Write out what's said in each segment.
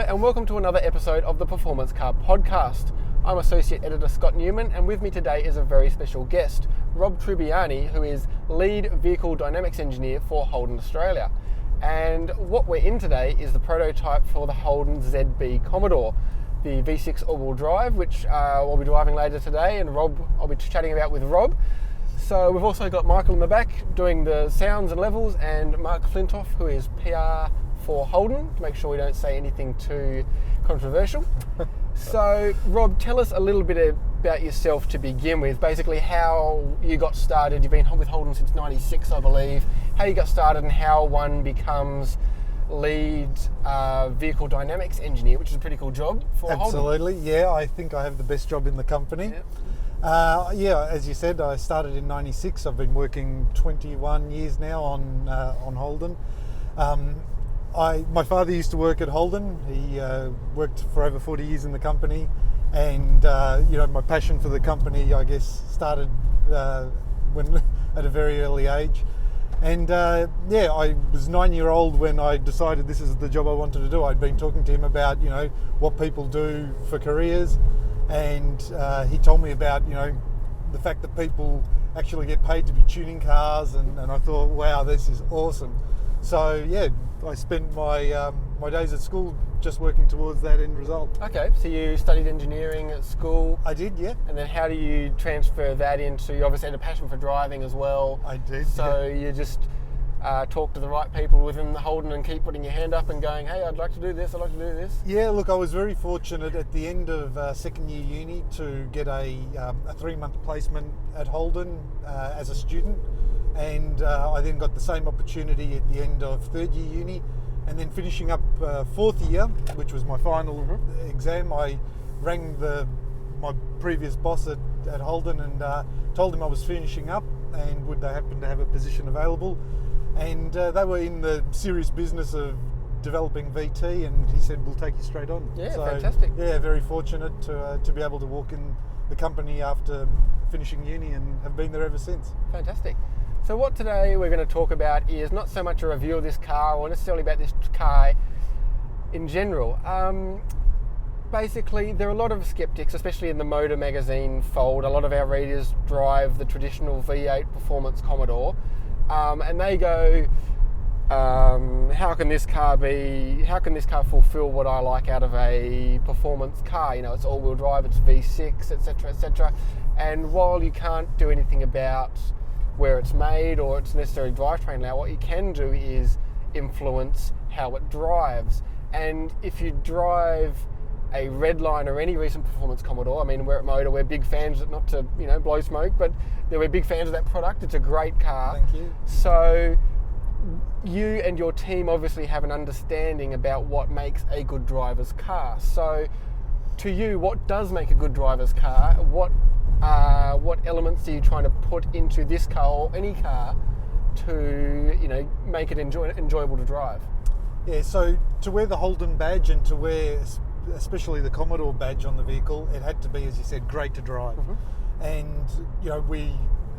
and welcome to another episode of the Performance Car Podcast. I'm Associate Editor Scott Newman, and with me today is a very special guest, Rob Trubiani, who is Lead Vehicle Dynamics Engineer for Holden Australia. And what we're in today is the prototype for the Holden ZB Commodore, the V6 all-wheel drive, which we'll be driving later today, and I'll be chatting about with Rob. So we've also got Michael in the back doing the sounds and levels, and Mark Flintoff, who is PR for Holden, to make sure we don't say anything too controversial. So Rob, tell us a little bit about yourself to begin with, basically how you got started. You've been with Holden since '96, I believe. How you got started and how one becomes lead vehicle dynamics engineer, which is a pretty cool job for Holden. Absolutely, yeah, I think I have the best job in the company. Yep. As you said, I started in '96. I've been working 21 years now on Holden. My father used to work at Holden. He worked for over 40 years in the company, and my passion for the company, I guess, started when at a very early age. And I was 9-year-old when I decided this is the job I wanted to do. I'd been talking to him about what people do for careers, and he told me about the fact that people actually get paid to be tuning cars, and I thought, wow, this is awesome. So yeah, I spent my days at school just working towards that end result. Okay, so you studied engineering at school. I did, yeah. And then how do you transfer that into, you obviously had a passion for driving as well. I did. So you just talk to the right people within the Holden and keep putting your hand up and going, hey, I'd like to do this, I'd like to do this. Yeah, look, I was very fortunate at the end of second year uni to get a 3-month placement at Holden as a student. And I then got the same opportunity at the end of third year uni, and then finishing up fourth year, which was my final exam. I rang my previous boss at Holden and told him I was finishing up and would they happen to have a position available. And they were in the serious business of developing VT, and he said, we'll take you straight on. Yeah, so, fantastic. Yeah, very fortunate to be able to walk in the company after finishing uni and have been there ever since. Fantastic. So what today we're going to talk about is not so much a review of this car or necessarily about this car in general. Basically, there are a lot of skeptics, especially in the Motor magazine fold. A lot of our readers drive the traditional V8 performance Commodore, and they go, how can this car fulfill what I like out of a performance car? It's all-wheel drive, it's V6, etc., etc. And while you can't do anything about where it's made or its necessary drivetrain layout, what you can do is influence how it drives. And if you drive a Redline or any recent performance Commodore, I mean, we're at Motor, we're big fans, not to blow smoke, but we're big fans of that product. It's a great car. Thank you. So you and your team obviously have an understanding about what makes a good driver's car. So to you, what does make a good driver's car? What elements are you trying to put into this car or any car to make it enjoyable to drive? Yeah, so to wear the Holden badge and to wear especially the Commodore badge on the vehicle, it had to be, as you said, great to drive. And we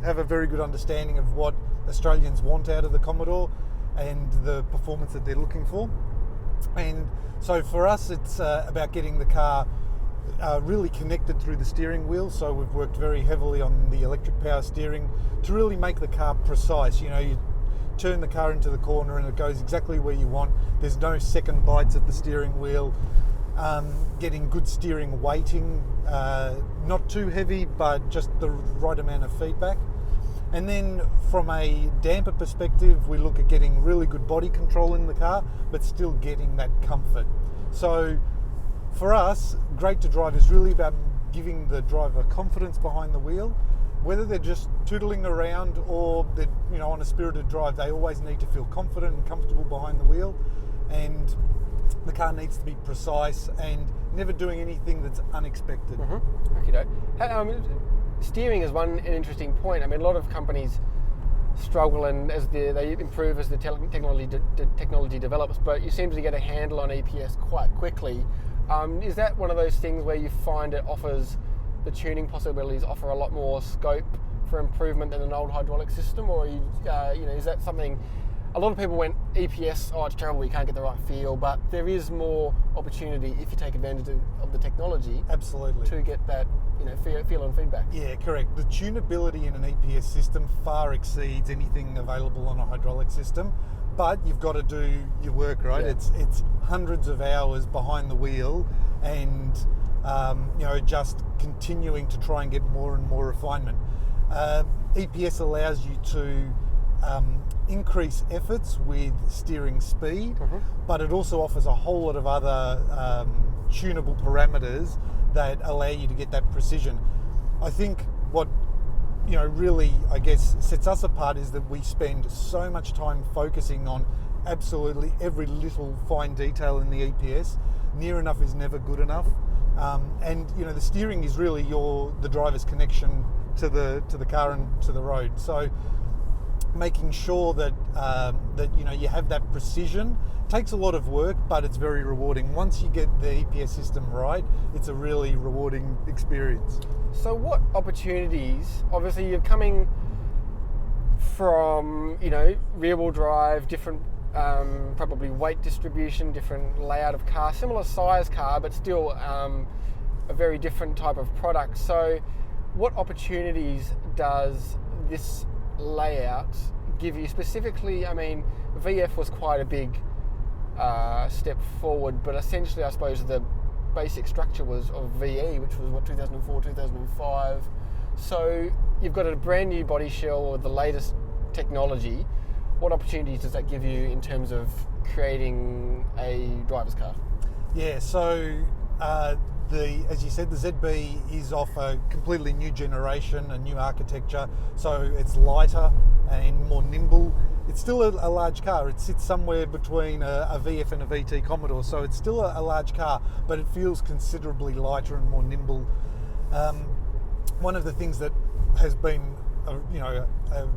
have a very good understanding of what Australians want out of the Commodore and the performance that they're looking for. And so for us, it's about getting the car really connected through the steering wheel. So we've worked very heavily on the electric power steering to really make the car precise. You turn the car into the corner and it goes exactly where you want. There's no second bites at the steering wheel. Getting good steering weighting, not too heavy, but just the right amount of feedback. And then from a damper perspective, we look at getting really good body control in the car, but still getting that comfort. So for us, great to drive is really about giving the driver confidence behind the wheel. Whether they're just tootling around or they're on a spirited drive, they always need to feel confident and comfortable behind the wheel. And the car needs to be precise and never doing anything that's unexpected. Steering is an interesting point. I mean, a lot of companies struggle and as they improve as the technology develops, but you seem to get a handle on EPS quite quickly. Is that one of those things where you find the tuning possibilities offer a lot more scope for improvement than an old hydraulic system, or is that something a lot of people went EPS, oh, it's terrible, you can't get the right feel, but there is more opportunity if you take advantage of the technology. Absolutely. To get that, feel and feedback. Yeah, correct. The tunability in an EPS system far exceeds anything available on a hydraulic system, but you've got to do your work, right? Yeah. It's hundreds of hours behind the wheel, and just continuing to try and get more and more refinement. EPS allows you to increase efforts with steering speed, but it also offers a whole lot of other tunable parameters that allow you to get that precision. I think what really, I guess, sets us apart is that we spend so much time focusing on absolutely every little fine detail in the EPS. Near enough is never good enough, and the steering is really the driver's connection to the car and to the road. So making sure that you have that precision takes a lot of work, but it's very rewarding. Once you get the EPS system right, it's a really rewarding experience. So what opportunities, obviously you're coming from, rear wheel drive, different probably weight distribution, different layout of car, similar size car, but still a very different type of product. So what opportunities does this layout give you specifically? I mean, VF was quite a big step forward, but essentially I suppose the basic structure was of VE, which was 2004, 2005. So you've got a brand new body shell with the latest technology. What opportunities does that give you in terms of creating a driver's car? Yeah, so as you said, the ZB is off a completely new generation, a new architecture, so it's lighter and more nimble. It's still a large car. It sits somewhere between a VF and a VT Commodore, so it's still a large car, but it feels considerably lighter and more nimble. One of the things that has been a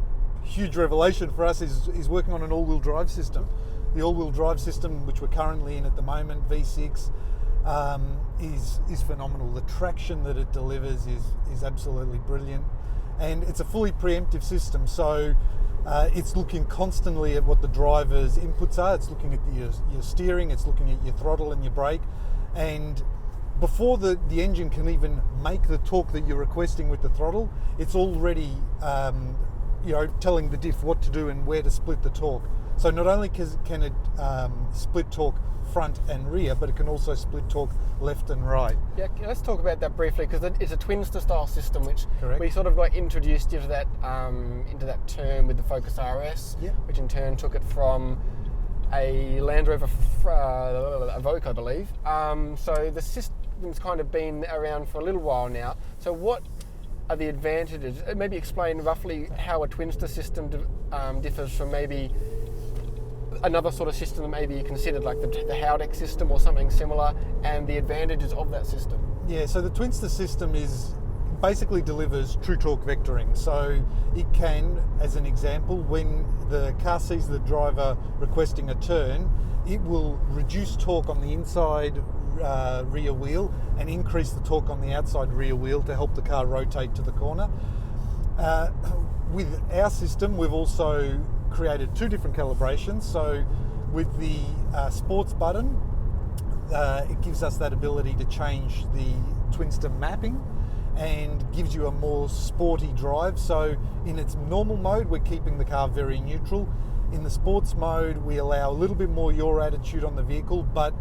huge revelation for us is working on an all-wheel drive system. The all-wheel drive system, which we're currently in at the moment, V6, is phenomenal. The traction that it delivers is absolutely brilliant, and it's a fully preemptive system. So it's looking constantly at what the driver's inputs are. It's looking at your steering. It's looking at your throttle and your brake, and before the engine can even make the torque that you're requesting with the throttle, it's already telling the diff what to do and where to split the torque. So not only can it split torque front and rear, but it can also split torque left and right. Yeah, let's talk about that briefly, because it's a Twinster style system, which Correct. We sort of got introduced into that term with the Focus RS, yeah. Which in turn took it from a Land Rover Evoque, I believe. So the system's kind of been around for a little while now. So what are the advantages? Maybe explain roughly how a Twinster system differs from maybe another sort of system that maybe you considered, like the Howdeck system or something similar, and the advantages of that system. Yeah, so the Twinster system basically delivers true torque vectoring. So it can, as an example, when the car sees the driver requesting a turn, it will reduce torque on the inside rear wheel and increase the torque on the outside rear wheel to help the car rotate to the corner. With our system, we've also created two different calibrations. So with the sports button, it gives us that ability to change the Twinster mapping and gives you a more sporty drive. So in its normal mode, we're keeping the car very neutral. In the sports mode, we allow a little bit more yaw attitude on the vehicle, but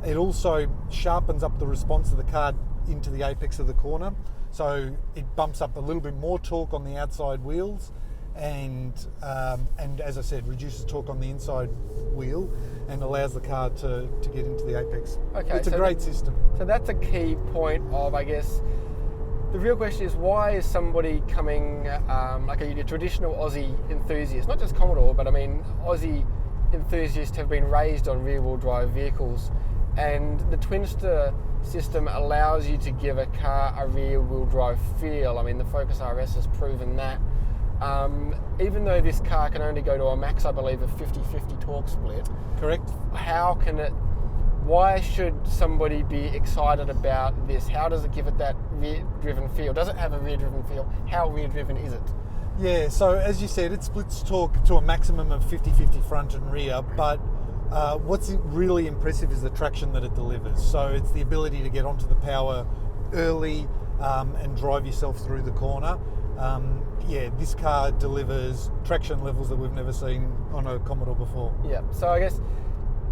it also sharpens up the response of the car into the apex of the corner. So it bumps up a little bit more torque on the outside wheels, and as I said, reduces torque on the inside wheel and allows the car to get into the apex. Okay, it's a great system. So that's a key point of, I guess, the real question is, why is somebody coming, like a traditional Aussie enthusiast, not just Commodore, but I mean Aussie enthusiasts have been raised on rear-wheel drive vehicles, and the Twinster system allows you to give a car a rear-wheel drive feel. I mean, the Focus RS has proven that. Even though this car can only go to a max, I believe, of 50-50 torque split. Correct. Why should somebody be excited about this? How does it give it that rear-driven feel? Does it have a rear-driven feel? How rear-driven is it? Yeah, so as you said, it splits torque to a maximum of 50-50 front and rear, but what's really impressive is the traction that it delivers. So it's the ability to get onto the power early and drive yourself through the corner. This car delivers traction levels that we've never seen on a Commodore before. Yeah, so I guess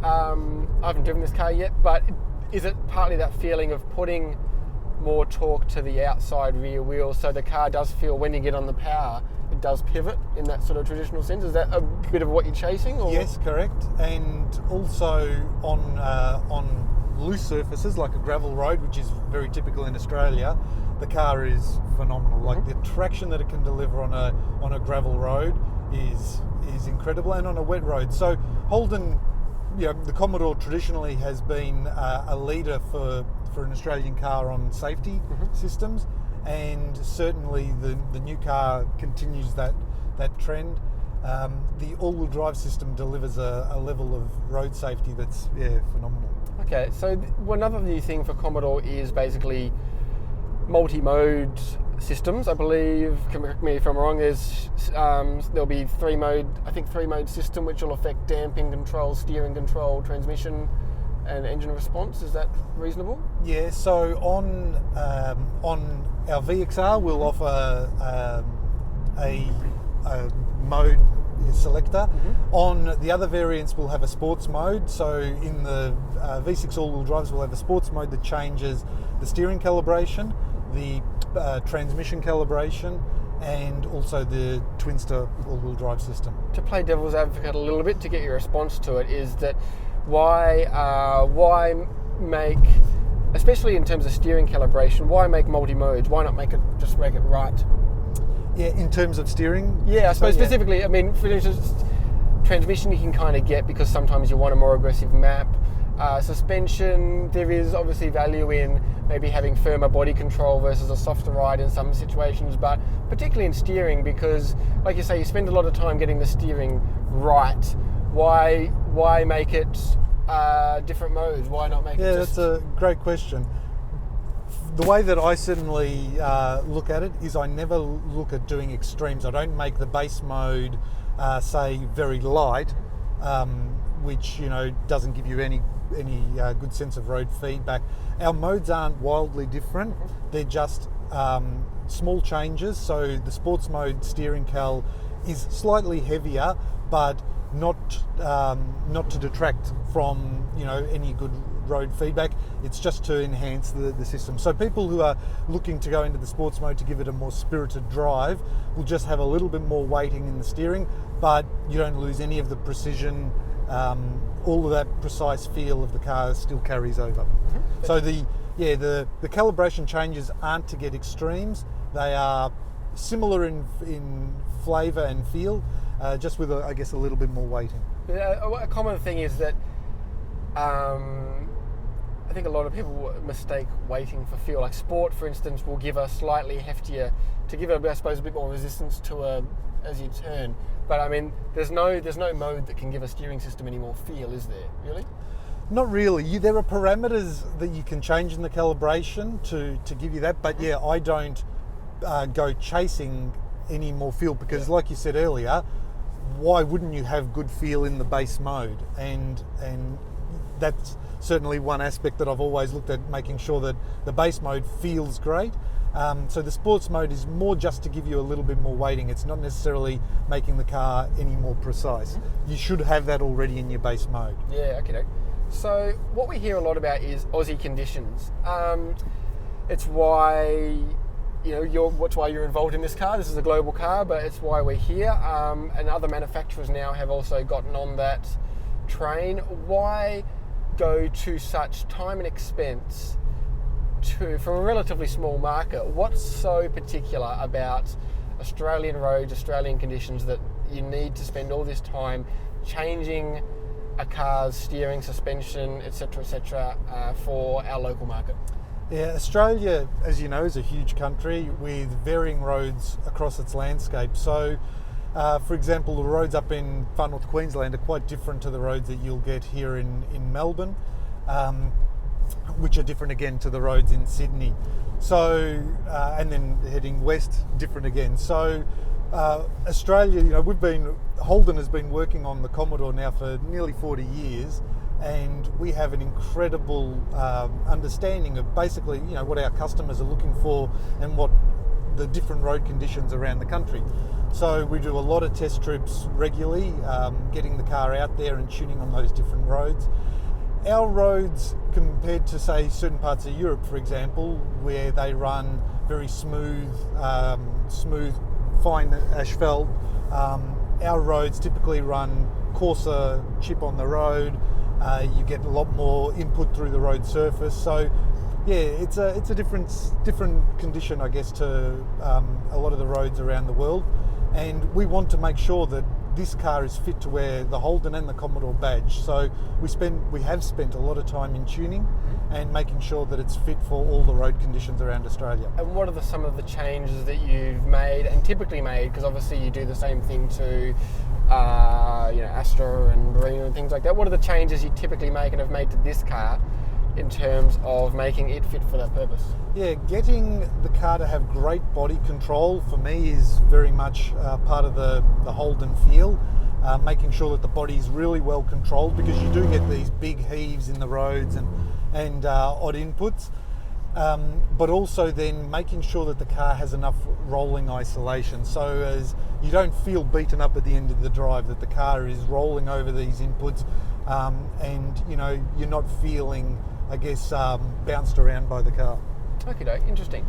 I haven't driven this car yet, but is it partly that feeling of putting more torque to the outside rear wheel so the car does feel, when you get on the power, it does pivot in that sort of traditional sense? Is that a bit of what you're chasing? Or? Yes, correct. And also on loose surfaces like a gravel road, which is very typical in Australia, the car is phenomenal. Like the traction that it can deliver on a gravel road is incredible, and on a wet road. So Holden, the Commodore traditionally has been a leader for an Australian car on safety systems, and certainly the new car continues that trend. The all-wheel drive system delivers a level of road safety that's phenomenal. Okay, so another new thing for Commodore is basically multi-mode systems. I believe, correct me if I'm wrong, there'll be three-mode system which will affect damping control, steering control, transmission and engine response. Is that reasonable? Yeah, so on our VXR we'll offer a mode selector. On the other variants we'll have a sports mode. So in the V6 all-wheel drives we'll have a sports mode that changes the steering calibration, the transmission calibration, and also the Twinster all-wheel drive system. To play devil's advocate a little bit, to get your response to it, is that why make, especially in terms of steering calibration, why make multi-modes? Why not make it right? Yeah, in terms of steering? Yeah, I suppose specifically, I mean, for instance, transmission you can kind of get because sometimes you want a more aggressive map. Suspension, there is obviously value in maybe having firmer body control versus a softer ride in some situations, but particularly in steering, because like you say, you spend a lot of time getting the steering right. Why make it different modes? Why not make it that's a great question. The way that I certainly look at it is I never look at doing extremes. I don't make the base mode say very light, which doesn't give you any good sense of road feedback. Our modes aren't wildly different. They're just small changes. So the sports mode steering cal is slightly heavier, but not to detract from any good road feedback. It's just to enhance the system. So people who are looking to go into the sports mode to give it a more spirited drive will just have a little bit more weighting in the steering, but you don't lose any of the precision. All of that precise feel of the car still carries over. So the calibration changes aren't to get extremes. They are similar in flavour and feel, just with a little bit more weighting. A common thing is that I think a lot of people mistake weighting for feel. Like sport, for instance, will give a slightly heftier, to give it, I suppose, a bit more resistance to as you turn. But I mean, there's no mode that can give a steering system any more feel, is there? Really? Not really. There are parameters that you can change in the calibration to give you that. But I don't go chasing any more feel, because like you said earlier, why wouldn't you have good feel in the base mode? And that's certainly one aspect that I've always looked at, making sure that the base mode feels great. So the sports mode is more just to give you a little bit more weighting. It's not necessarily making the car any more precise. You should have that already in your base mode. Yeah, okay. So what we hear a lot about is Aussie conditions. It's why you're involved in this car. This is a global car, but it's why we're here. And other manufacturers now have also gotten on that train. Why go to such time and expense from a relatively small market? What's so particular about Australian roads, Australian conditions, that you need to spend all this time changing a car's steering, suspension, etc., for our local market? Yeah, Australia, as you know, is a huge country with varying roads across its landscape. So, for example, the roads up in far north Queensland are quite different to the roads that you'll get here in Melbourne, which are different again to the roads in Sydney. So, and then heading west, different again. So, Australia, Holden has been working on the Commodore now for nearly 40 years, and we have an incredible understanding of basically, what our customers are looking for and what the different road conditions around the country. So we do a lot of test trips regularly, getting the car out there and tuning on those different roads. Our roads, compared to say certain parts of Europe, for example, where they run very smooth, fine asphalt, our roads typically run coarser chip on the road. You get a lot more input through the road surface. So yeah, it's a different condition, I guess, to a lot of the roads around the world, and we want to make sure that this car is fit to wear the Holden and the Commodore badge. So we have spent a lot of time in tuning and making sure that it's fit for all the road conditions around Australia. And what are some of the changes that you've made and typically made? Because obviously you do the same thing to Astra and Marina and things like that. What are the changes you typically make and have made to this car in terms of making it fit for that purpose? Yeah, getting the car to have great body control for me is very much part of the Holden feel. Making sure that the body is really well controlled, because you do get these big heaves in the roads and odd inputs. But also then making sure that the car has enough rolling isolation, so as you don't feel beaten up at the end of the drive, that the car is rolling over these inputs, and you're not feeling, I guess, bounced around by the car. Okay, interesting.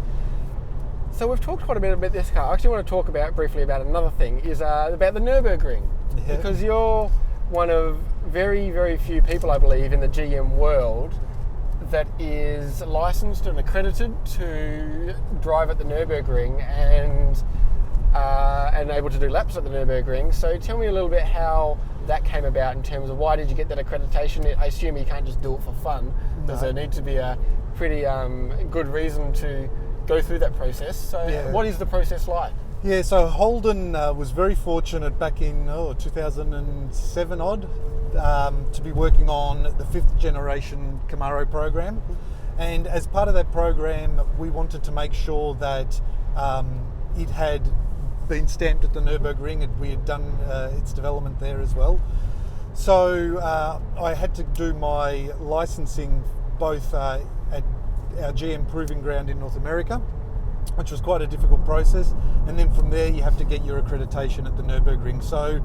So we've talked quite a bit about this car. I actually want to talk briefly about another thing, is about the Nurburgring. Yeah. Because you're one of very, very few people, I believe, in the GM world that is licensed and accredited to drive at the Nurburgring and able to do laps at the Nurburgring. So tell me a little bit how that came about in terms of why did you get that accreditation? I assume you can't just do it for fun. No. Does there need to be a pretty good reason to go through that process? So What is the process like? Yeah, so Holden was very fortunate back in 2007 odd to be working on the 5th generation Camaro program, and as part of that program we wanted to make sure that it had been stamped at the Nurburgring, and we had done its development there as well. So I had to do my licensing both at our GM proving ground in North America, which was quite a difficult process, and then from there you have to get your accreditation at the Nurburgring. So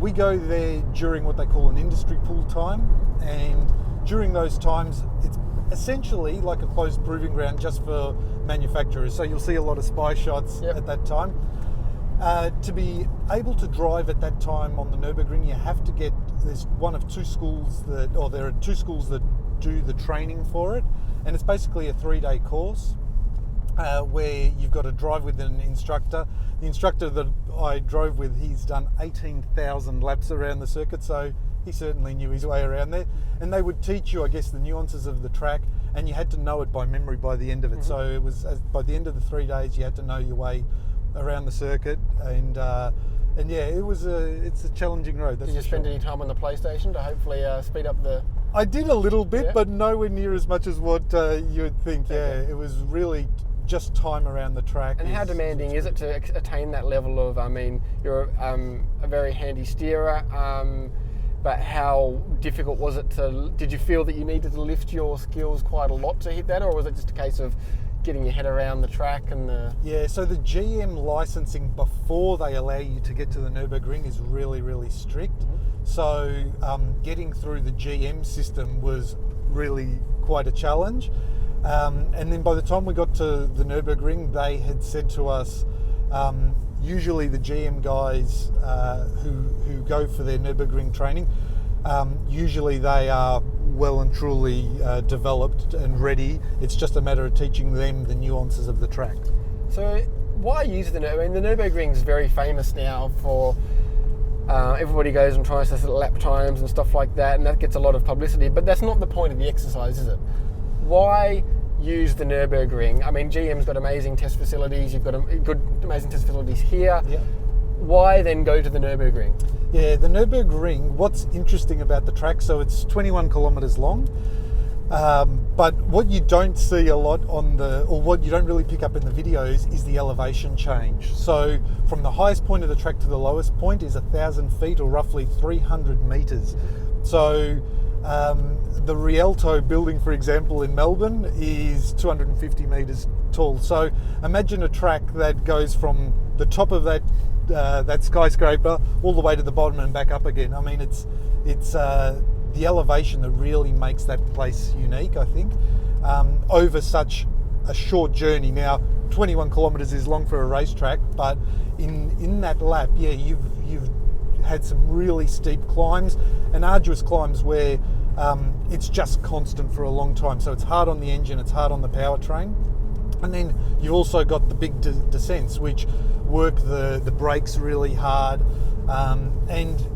we go there during what they call an industry pool time, and during those times it's essentially like a closed proving ground just for manufacturers. So you'll see a lot of spy shots at that time. To be able to drive at that time on the Nurburgring, you have to get, there's one of two schools there are two schools that do the training for it, and it's basically a 3-day course where you've got to drive with an instructor. The instructor that I drove with, he's done 18,000 laps around the circuit, so he certainly knew his way around there. And they would teach you, I guess, the nuances of the track, and you had to know it by memory by the end of it. Mm-hmm. So it was by the end of the 3 days, you had to know your way around the circuit, and yeah, it's a challenging road. Did you spend any time on the PlayStation to hopefully speed up the? I did a little bit, but nowhere near as much as what you would think. Okay. Yeah, it was really just time around the track. And how demanding is it to attain that level of? I mean, you're a very handy steerer, but how difficult was it to? Did you feel that you needed to lift your skills quite a lot to hit that, or was it just a case of getting your head around the track and the? Yeah, so the GM licensing before they allow you to get to the Nürburgring is really, really strict. Mm-hmm. So getting through the GM system was really quite a challenge. And then by the time we got to the Nürburgring, they had said to us, usually the GM guys who go for their Nürburgring training, usually they are well and truly developed and ready. It's just a matter of teaching them the nuances of the track. So why use the Nürburgring? I mean, the Nürburgring is very famous now for everybody goes and tries to set lap times and stuff like that, and that gets a lot of publicity, but that's not the point of the exercise, is it? Why use the Nürburgring? I mean, GM's got amazing test facilities, you've got amazing test facilities here. Yeah. Why then go to the Nürburgring? Yeah, the Nürburgring, what's interesting about the track, so it's 21 kilometres long. But what you don't see a lot or what you don't really pick up in the videos is the elevation change. So from the highest point of the track to the lowest point is 1,000 feet or roughly 300 meters. So the Rialto building, for example, in Melbourne is 250 meters tall. So imagine a track that goes from the top of that skyscraper all the way to the bottom and back up again. I mean, it's the elevation that really makes that place unique, I think, over such a short journey. Now, 21 kilometres is long for a racetrack, but in that lap, yeah, you've had some really steep climbs and arduous climbs where it's just constant for a long time. So it's hard on the engine, it's hard on the powertrain. And then you've also got the big descents, which work the brakes really hard. And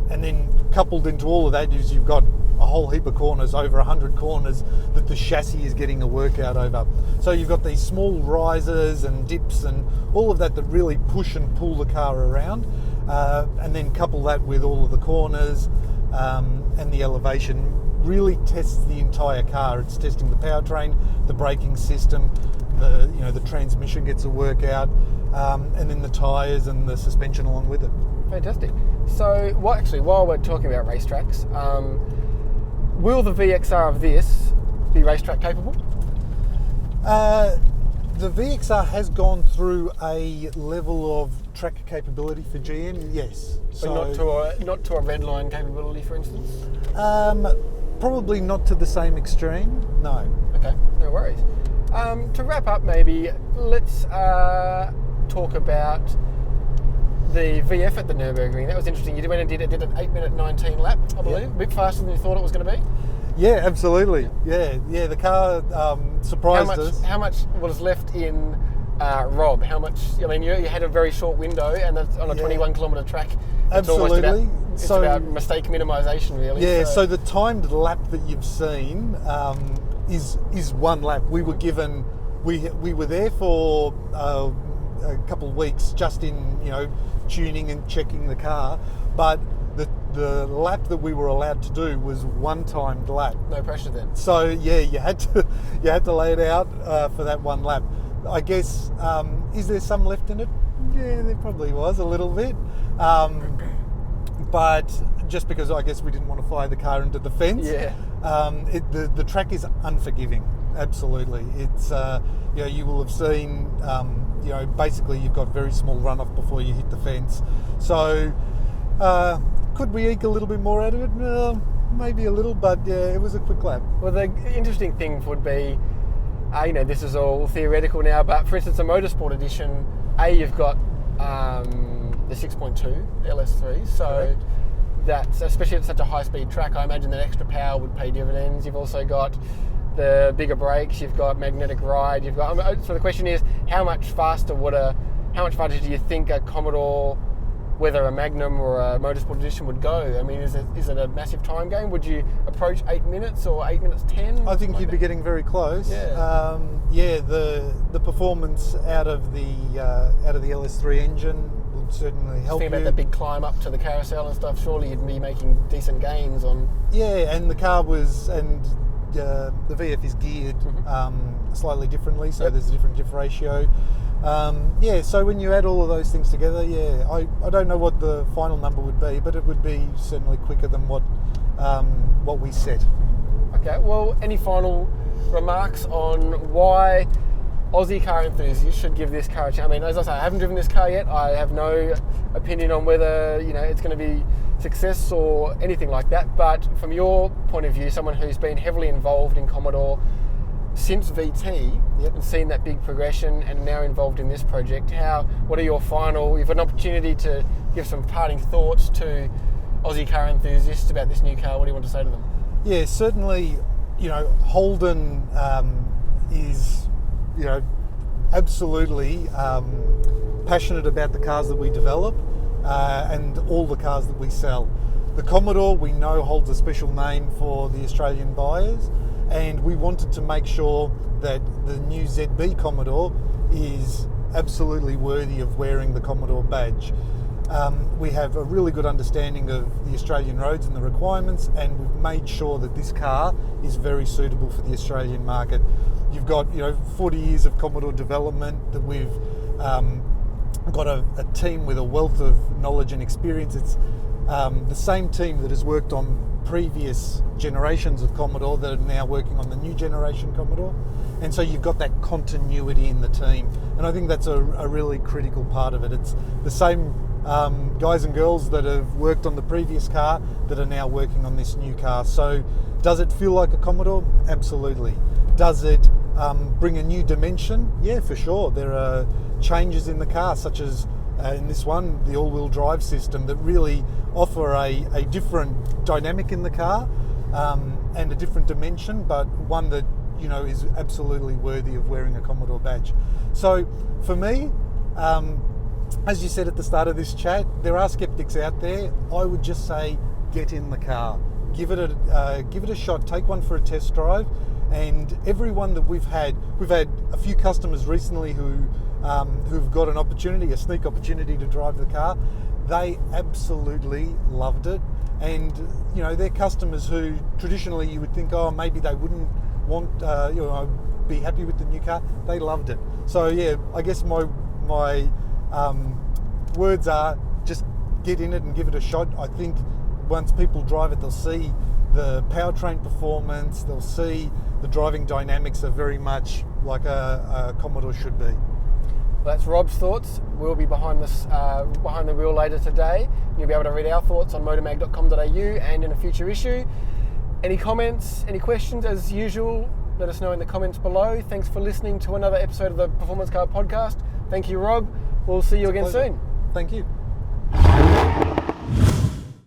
then coupled into all of that is you've got a whole heap of corners, over 100 corners that the chassis is getting a workout over. So you've got these small rises and dips and all of that really push and pull the car around. And then couple that with all of the corners and the elevation really tests the entire car. It's testing the powertrain, the braking system, the transmission gets a workout, and then the tyres and the suspension along with it. Fantastic. So, while we're talking about racetracks, will the VXR of this be racetrack capable? The VXR has gone through a level of track capability for GM, yes. But not to a red line capability, for instance? Probably not to the same extreme, no. Okay, no worries. To wrap up, maybe let's talk about the VF at the Nurburgring. That was interesting. You went and did an 8-minute 19 lap, I believe. A bit faster than you thought it was going to be. Yeah, absolutely. Yeah. The car surprised us. How much was left in Rob? How much? I mean, you had a very short window, and that's on a 21 kilometre track. Absolutely. It's about mistake minimisation, really. Yeah. So the timed lap that you've seen is one lap. We were given. We were there for a couple of weeks, just in tuning and checking the car, but the lap that we were allowed to do was one timed lap. No pressure then. So yeah, you had to lay it out for that one lap. I guess is there some left in it? Yeah, there probably was a little bit, but just because I guess we didn't want to fire the car into the fence. Yeah. The track is unforgiving. Absolutely, it's you will have seen basically you've got very small runoff before you hit the fence. So could we eke a little bit more out of it? Maybe a little, but yeah, it was a quick lap. Well, the interesting thing would be, this is all theoretical now, but for instance, a Motorsport Edition, you've got the 6.2 LS3, so. Correct. That's, especially at such a high-speed track, I imagine that extra power would pay dividends. You've also got the bigger brakes, you've got magnetic ride, you've got. So the question is, how much faster do you think a Commodore, whether a Magnum or a Motorsport Edition, would go? I mean, is it a massive time game? Would you approach 8 minutes or 8 minutes 10? I think you'd be getting very close. Yeah. The performance out of the LS3 engine would certainly help you. Think about the big climb up to the carousel and stuff. Surely you'd be making decent gains on. Yeah, and the car the VF is geared slightly differently, so there's a different diff ratio. So when you add all of those things together, I don't know what the final number would be, but it would be certainly quicker than what we set. Okay, well, any final remarks on why Aussie car enthusiasts should give this car a chance? I mean, as I say, I haven't driven this car yet. I have no opinion on whether it's going to be success or anything like that. But from your point of view, someone who's been heavily involved in Commodore since VT and seen that big progression and now involved in this project, what are your final? You've got an opportunity to give some parting thoughts to Aussie car enthusiasts about this new car. What do you want to say to them? Yeah, certainly. Holden is. Absolutely passionate about the cars that we develop and all the cars that we sell. The Commodore, we know, holds a special name for the Australian buyers, and we wanted to make sure that the new ZB Commodore is absolutely worthy of wearing the Commodore badge. We have a really good understanding of the Australian roads and the requirements, and we've made sure that this car is very suitable for the Australian market. You've got 40 years of Commodore development that we've got a team with a wealth of knowledge and experience. It's the same team that has worked on previous generations of Commodore that are now working on the new generation Commodore, and so you've got that continuity in the team, and I think that's a really critical part of it. It's the same guys and girls that have worked on the previous car that are now working on this new car. So does it feel like a Commodore? Absolutely. Does it bring a new dimension? Yeah, for sure. There are changes in the car, such as in this one, the all-wheel drive system, that really offer a different dynamic in the car and a different dimension, but one that is absolutely worthy of wearing a Commodore badge. So for me, as you said at the start of this chat, there are skeptics out there. I would just say get in the car, give it a shot, take one for a test drive. And everyone that we've had a few customers recently who've got a sneak opportunity to drive the car. They absolutely loved it, and they're customers who traditionally you would think, oh, maybe they wouldn't want be happy with the new car. They loved it. So yeah, I guess my words are just get in it and give it a shot. I think once people drive it, they'll see the powertrain performance, they'll see the driving dynamics are very much like a Commodore should be. Well, that's Rob's thoughts. We'll be behind the wheel later today. You'll be able to read our thoughts on motormag.com.au and in a future issue. Any comments, any questions, as usual, let us know in the comments below. Thanks for listening to another episode of the Performance Car Podcast. Thank you, Rob. We'll see you again soon. Thank you.